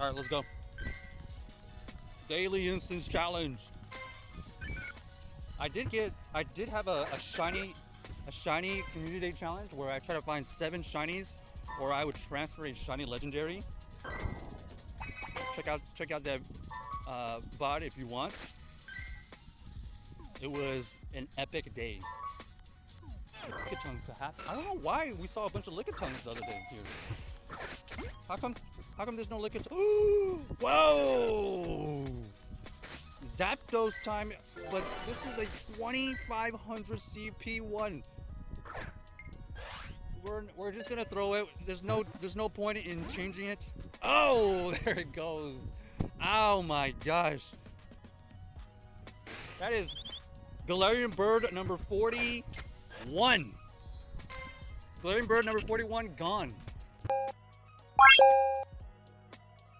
All right, let's go. Daily instance challenge. I did have a shiny community day challenge where I try to find 7 shinies, or I would transfer a shiny legendary. Check out that VOD if you want. It was an epic day. Lickitungs to happen. I don't know why we saw a bunch of Lickitungs the other day here. How come there's no Lickitung? Ooh, whoa! Zapdos time, but this is a 2500 CP one. We're just gonna throw it. There's no point in changing it. Oh, there it goes. Oh my gosh. That is Galarian bird number 41. Galarian bird number 41 gone.